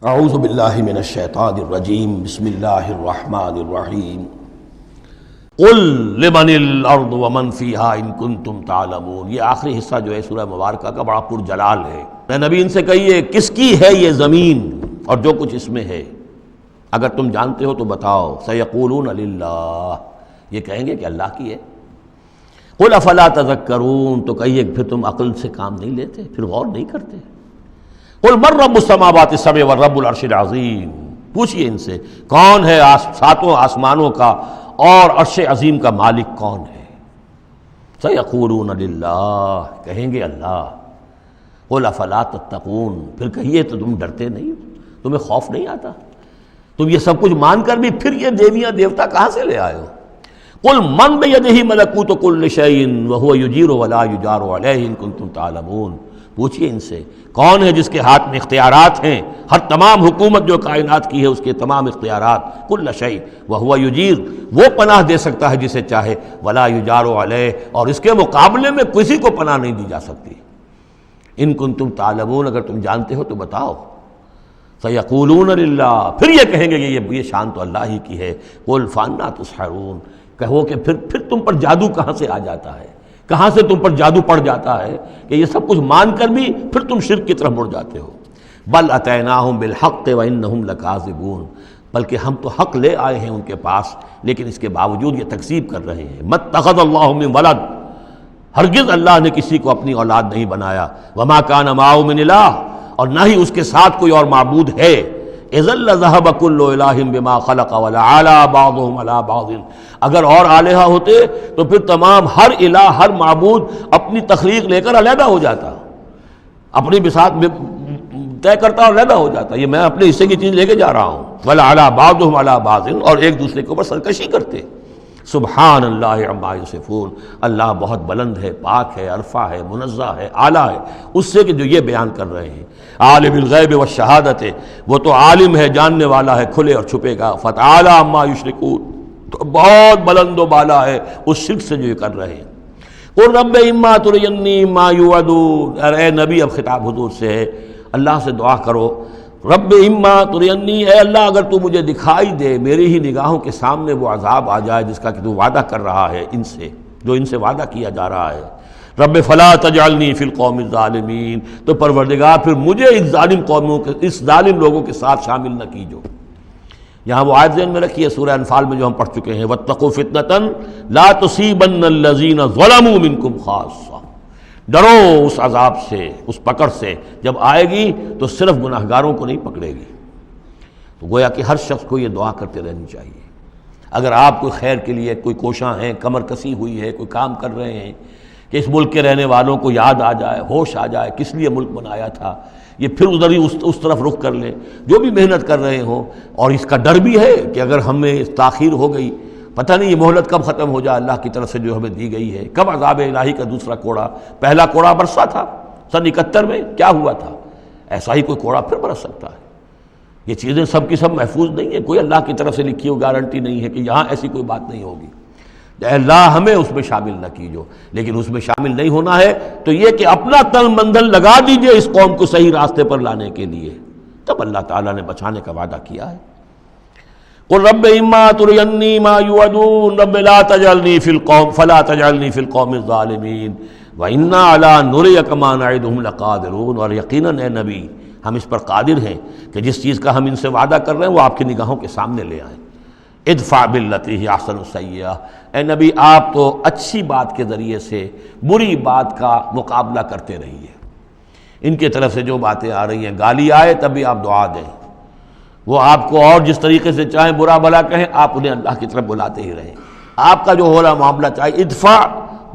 اعوذ باللہ من الشیطان الرجیم بسم اللہ الرحمن الرحیم قل لمن الارض ومن فیہا ان کنتم تعلمون۔ یہ آخری حصہ جو ہے سورہ مبارکہ کا بڑا پرجلال ہے۔ اے نبی ان سے کہیے کس کی ہے یہ زمین اور جو کچھ اس میں ہے، اگر تم جانتے ہو تو بتاؤ۔ سیقولون للہ، یہ کہیں گے کہ اللہ کی ہے۔ قل افلا تذکرون، تو کہیے پھر تم عقل سے کام نہیں لیتے، پھر غور نہیں کرتے۔ قل من رب السماوات السبع والرب العرش العظیم، پوچھئے ان سے کون ہے ساتوں آسمانوں کا اور عرش عظیم کا مالک کون ہے۔ سیقولون للہ، کہیں گے اللہ۔ قل افلا تتقون، پھر کہیے تو تم ڈرتے نہیں، تمہیں خوف نہیں آتا؟ تم یہ سب کچھ مان کر بھی پھر یہ دیویاں دیوتا کہاں سے لے آئے ہو؟ قل من بیدہ ملکوت کل شیء وہو یجیر ولا یجار علیہ ان کنتم تعلمون، پوچھئے ان سے کون ہے جس کے ہاتھ میں اختیارات ہیں، ہر تمام حکومت جو کائنات کی ہے اس کے تمام اختیارات، کل شیء وہو یجیر، وہ پناہ دے سکتا ہے جسے چاہے، ولا یجار علیہ، اور اس کے مقابلے میں کسی کو پناہ نہیں دی جا سکتی۔ ان کنتم تعلمون، اگر تم جانتے ہو تو بتاؤ۔ سیقولون للہ، پھر یہ کہیں گے کہ یہ شان تو اللہ ہی کی ہے۔ قل فانا تسحرون، کہو کہ پھر تم پر جادو کہاں سے آ جاتا ہے، کہاں سے تم پر جادو پڑ جاتا ہے کہ یہ سب کچھ مان کر بھی پھر تم شرک کی طرف مڑ جاتے ہو۔ بل اتیناہم بالحق وانہم لکاذبون، بلکہ ہم تو حق لے آئے ہیں ان کے پاس، لیکن اس کے باوجود یہ تکذیب کر رہے ہیں۔ ما اتخذ اللہ من ولد، ہرگز اللہ نے کسی کو اپنی اولاد نہیں بنایا۔ وما کان معہ من الہ، اور نہ ہی اس کے ساتھ کوئی اور معبود ہے۔ اذا لذهب كل الہ بما خلق ولعلى بعضهم على بعض، اگر اور آلہہ ہوتے تو پھر تمام ہر الہ، ہر معبود اپنی تخلیق لے کر علیحدہ ہو جاتا، اپنی بساط طے کرتا اور علیحدہ ہو جاتا۔ یہ میں اپنے حصے کی چیز لے کے جا رہا ہوں۔ وَلَعَلَىٰ بَعْضُهُمْ عَلَىٰ بَعْضٍ، اور ایک دوسرے کے اوپر سرکشی کرتے۔ سبحان اللہ عما یصفون، اللہ بہت بلند ہے، پاک ہے، عرفہ ہے، منزہ ہے، اعلیٰ ہے اس سے کہ جو یہ بیان کر رہے ہیں۔ عالم الغیب والشہادت، وہ تو عالم ہے، جاننے والا ہے کھلے اور چھپے کا۔ فتعالی عما یشرکون، تو بہت بلند و بالا ہے اس شرک سے جو یہ کر رہے ہیں۔ قل رب اما ترینی ما یوعدون، اے نبی اب خطاب حضور سے ہے، اللہ سے دعا کرو رب اما ترینی، اے اللہ اگر تو مجھے دکھائی دے، میری ہی نگاہوں کے سامنے وہ عذاب آ جائے جس کا کہ تو وعدہ کر رہا ہے ان سے، جو ان سے وعدہ کیا جا رہا ہے۔ رب فلا تجعلنی فی القوم الظالمین، تو پروردگار پھر مجھے اس ظالم قوموں کے، اس ظالم لوگوں کے ساتھ شامل نہ کیجو۔ یہاں وہ آیت ذہن میں رکھیے سورہ انفال میں جو ہم پڑھ چکے ہیں، واتقوا فتنۃ لا تصیبن الذین ظلموا منکم خاصہ، ڈرو اس عذاب سے، اس پکڑ سے، جب آئے گی تو صرف گناہگاروں کو نہیں پکڑے گی۔ تو گویا کہ ہر شخص کو یہ دعا کرتے رہنی چاہیے۔ اگر آپ کوئی خیر کے لیے کوئی کوشاں ہیں، کمر کسی ہوئی ہے، کوئی کام کر رہے ہیں کہ اس ملک کے رہنے والوں کو یاد آ جائے، ہوش آ جائے کس لیے ملک بنایا تھا، یہ پھر ادھر ہی اس طرف رخ کر لیں، جو بھی محنت کر رہے ہوں، اور اس کا ڈر بھی ہے کہ اگر ہمیں تاخیر ہو گئی، پتہ نہیں یہ مہلت کب ختم ہو جائے اللہ کی طرف سے جو ہمیں دی گئی ہے، کب عذاب الہی کا دوسرا کوڑا، پہلا کوڑا برسا تھا سن 71 میں، کیا ہوا تھا، ایسا ہی کوئی کوڑا پھر برس سکتا ہے۔ یہ چیزیں سب کی سب محفوظ نہیں ہیں، کوئی اللہ کی طرف سے لکھی ہوئی گارنٹی نہیں ہے کہ یہاں ایسی کوئی بات نہیں ہوگی۔ اے اللہ ہمیں اس میں شامل نہ کیجو، لیکن اس میں شامل نہیں ہونا ہے تو یہ کہ اپنا تن بندھن لگا دیجئے اس قوم کو صحیح راستے پر لانے کے لیے، تب اللہ تعالیٰ نے بچانے کا وعدہ کیا ہے۔ قل رب اما ترینی ما یوعدون رب لا تجعلنی فی القوم فلا تجعلنی فی القوم الظالمین وانا علی نریک ما نعدہم لقادرون، اور یقیناً اے نبی ہم اس پر قادر ہیں کہ جس چیز کا ہم ان سے وعدہ کر رہے ہیں وہ آپ کی نگاہوں کے سامنے لے آئیں۔ ادفع باللتی ہی احسن السیئہ، اے نبی آپ تو اچھی بات کے ذریعے سے بری بات کا مقابلہ کرتے رہیے۔ ان کی طرف سے جو باتیں آ رہی ہیں، گالی آئے تب بھی آپ دعا دیں، وہ آپ کو اور جس طریقے سے چاہیں برا بھلا کہیں، آپ انہیں اللہ کی طرف بلاتے ہی رہیں۔ آپ کا جو ہو رہا معاملہ چاہے ادفع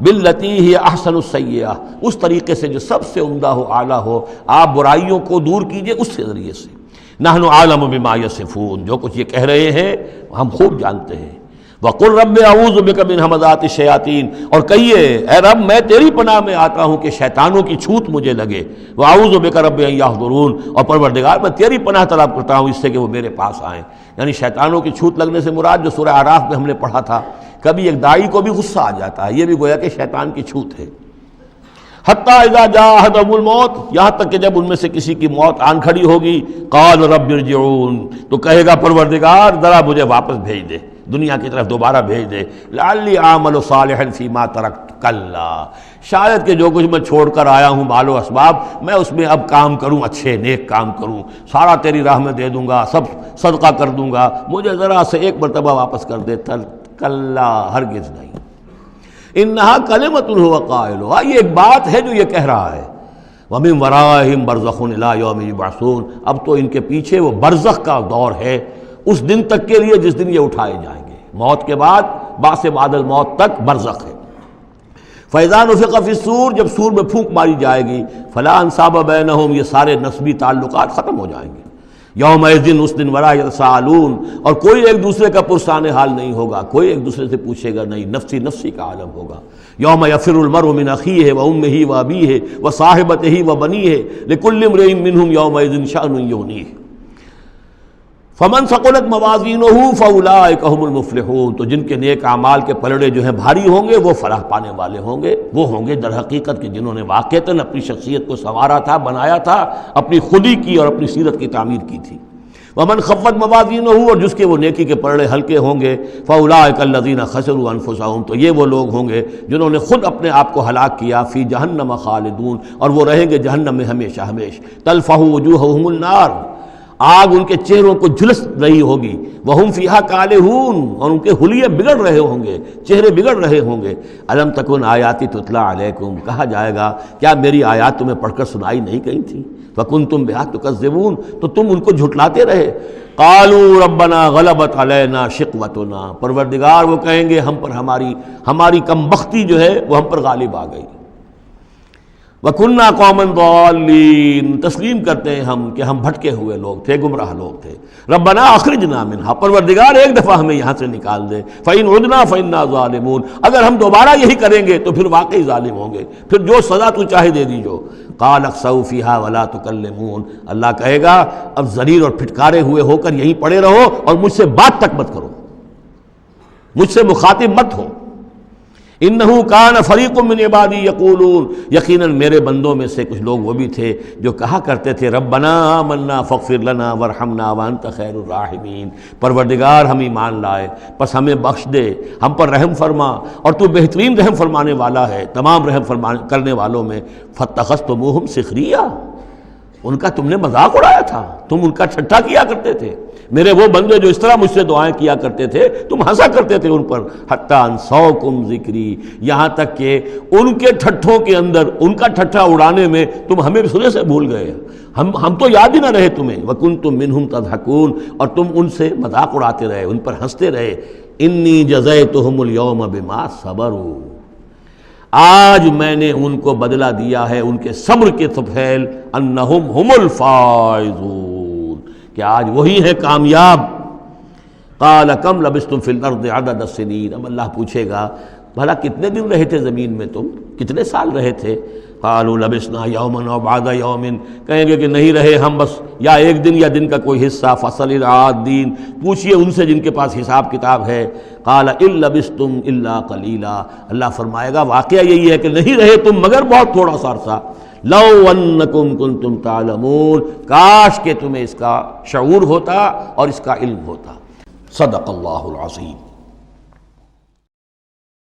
باللتی ہی احسن السیئہ، اس طریقے سے جو سب سے عمدہ ہو، اعلیٰ ہو، آپ برائیوں کو دور کیجئے اس کے ذریعے سے۔ نحن عالم بما یصفون، جو کچھ یہ کہہ رہے ہیں ہم خوب جانتے ہیں۔ وقل رب اعوذ بک من ہمزات الشیاطین، اور کہیے اے رب میں تیری پناہ میں آتا ہوں کہ شیطانوں کی چھوت مجھے لگے۔ واعوذ بک رب ان یحضرون، اور پروردگار میں تیری پناہ طلب کرتا ہوں اس سے کہ وہ میرے پاس آئیں۔ یعنی شیطانوں کی چھوت لگنے سے مراد جو سورہ اعراف میں ہم نے پڑھا تھا، کبھی ایک داعی کو بھی غصہ آ جاتا ہے، یہ بھی گویا کہ شیطان کی چھوت ہے۔ حتیٰ اذا جاء احدهم الموت، یہاں تک کہ جب ان میں سے کسی کی موت آن کھڑی ہوگی، قال رب ارجعون، تو کہے گا پروردگار ذرا مجھے واپس بھیج دے، دنیا کی طرف دوبارہ بھیج دے، لعلی اعمل صالحا فیما ترکت، کلا، شاید کہ جو کچھ میں چھوڑ کر آیا ہوں مال و اسباب، میں اس میں اب کام کروں، اچھے نیک کام کروں، سارا تیری راہ میں دے دوں گا، سب صدقہ کر دوں گا، مجھے ذرا سے ایک مرتبہ واپس کر دے، کلا، ہرگز نہیں، انہا کلمۃ هو قائلھا، یہ ایک بات ہے جو یہ کہہ رہا ہے، ومن ورائہم برزخ الی یوم یبعثون، اب تو ان کے پیچھے وہ برزخ کا دور ہے، اس دن تک کے لیے جس دن یہ اٹھائے جائیں گے، موت کے بعد بعث بعد الموت تک برزخ ہے۔ فَإِذَا نُفِخَ فِي الصُّورِ، جب سور میں پھونک ماری جائے گی، فَلَا أَنْسَابَ بَيْنَهُمْ، یہ سارے نسبی تعلقات ختم ہو جائیں گے، یومئذ، اس دن، ولا یتساءلون، اور کوئی ایک دوسرے کا پرسان حال نہیں ہوگا، کوئی ایک دوسرے سے پوچھے گا نہیں، نفسی نفسی کا عالم ہوگا۔ یوم یفر المرء من اخیہ وامہ وابیہ وصاحبتہ وبنیہ لکل امرئ منہم یومئذ شأن یغنیہ، فمن ثقلت موازینہ فاولئک هم المفلحون، تو جن کے نیک اعمال کے پلڑے جو ہیں بھاری ہوں گے وہ فلاح پانے والے ہوں گے، وہ ہوں گے در حقیقت کہ جنہوں نے واقعتاً اپنی شخصیت کو سنوارا تھا، بنایا تھا، اپنی خودی کی اور اپنی سیرت کی تعمیر کی تھی۔ ومن خفت موازینہ، اور جس کے وہ نیکی کے پلڑے ہلکے ہوں گے، فاولئک الذین خسروا انفسهم، تو یہ وہ لوگ ہوں گے جنہوں نے خود اپنے آپ کو ہلاک کیا، فی جہنم خالدون، اور وہ رہیں گے جہنم میں ہمیشہ ہمیش، تلفح وجوہہم النار، آگ ان کے چہروں کو جھلس رہی ہوگی، وہم فیہا کالہون، اور ان کے حلیے بگڑ رہے ہوں گے، چہرے بگڑ رہے ہوں گے۔ الم تکن آیاتی تتلی علیکم، کہا جائے گا کیا میری آیات تمہیں پڑھ کر سنائی نہیں گئی تھی؟ فکنتم بہا تکذبون، تو تم ان کو جھٹلاتے رہے۔ قالوا ربنا غلبت علینا شقوتنا، پروردگار وہ کہیں گے ہم پر ہماری کم بختی جو ہے وہ ہم پر غالب آ گئی۔ وَكُنَّا قَوْمًا ضَالِّينَ، تسلیم کرتے ہیں ہم کہ ہم بھٹکے ہوئے لوگ تھے، گمراہ لوگ تھے۔ ربنا اخرجنا منہا، پروردگار ایک دفعہ ہمیں یہاں سے نکال دے، فَإِنْ عُدْنَا فَإِنَّا ظَالِمُونَ، اگر ہم دوبارہ یہی کریں گے تو پھر واقعی ظالم ہوں گے، پھر جو سزا تو چاہے دے دیجو۔ قَالَ اخْسَئُوا فِيهَا وَلَا تُكَلِّمُونَ، اللہ کہے گا اب ذلیل اور پھٹکارے ہوئے ہو کر یہیں پڑے رہو اور مجھ سے بات تک مت کرو، مجھ سے مخاطب مت ہو۔ انہو کان فریق من عبادی یقولون، یقیناً میرے بندوں میں سے کچھ لوگ وہ بھی تھے جو کہا کرتے تھے ربنا آمنا فاغفر لنا وارحمنا وانت خیر الراحمین، پروردگار ہم ایمان لائے پس ہمیں بخش دے، ہم پر رحم فرما، اور تو بہترین رحم فرمانے والا ہے تمام رحم کرنے والوں میں۔ فاتخذتموہم سخریہ، ان کا تم نے مذاق اڑایا تھا، تم ان کا ٹھٹھا کیا کرتے تھے، میرے وہ بندے جو اس طرح مجھ سے دعائیں کیا کرتے تھے تم ہنسا کرتے تھے ان پر۔ حتی انسوکم ذکری، یہاں تک کہ ان کے ٹھٹھوں کے اندر، ان کا ٹھٹھا اڑانے میں تم ہمیں سرے سے بھول گئے، ہم تو یاد ہی نہ رہے تمہیں۔ وکنتم منہم تضحکون، اور تم ان سے مذاق اڑاتے رہے، ان پر ہنستے رہے۔ انی جزیتہم اليوم بما صبروا، آج میں نے ان کو بدلہ دیا ہے ان کے صبر کے طفیل، انہم ہم الفائزون، کہ آج وہی ہے کامیاب۔ قال کم لبثتم فی الارض عدد السنین، اب اللہ پوچھے گا بھلا کتنے دن رہے تھے زمین میں، تم کتنے سال رہے تھے؟ قالوا لبثنا یوما او بعض یوم، کہیں گے کہ نہیں رہے ہم بس یا ایک دن یا دن کا کوئی حصہ۔ فصل العادین، پوچھئے ان سے جن کے پاس حساب کتاب ہے۔ قال ان لبثتم الا قلیلا، اللہ فرمائے گا واقعہ یہی ہے کہ نہیں رہے تم مگر بہت تھوڑا سا عرصہ۔ لو انکم کنتم تعلمون، کاش کہ تمہیں اس کا شعور ہوتا اور اس کا علم ہوتا۔ صدق اللہ العظیم۔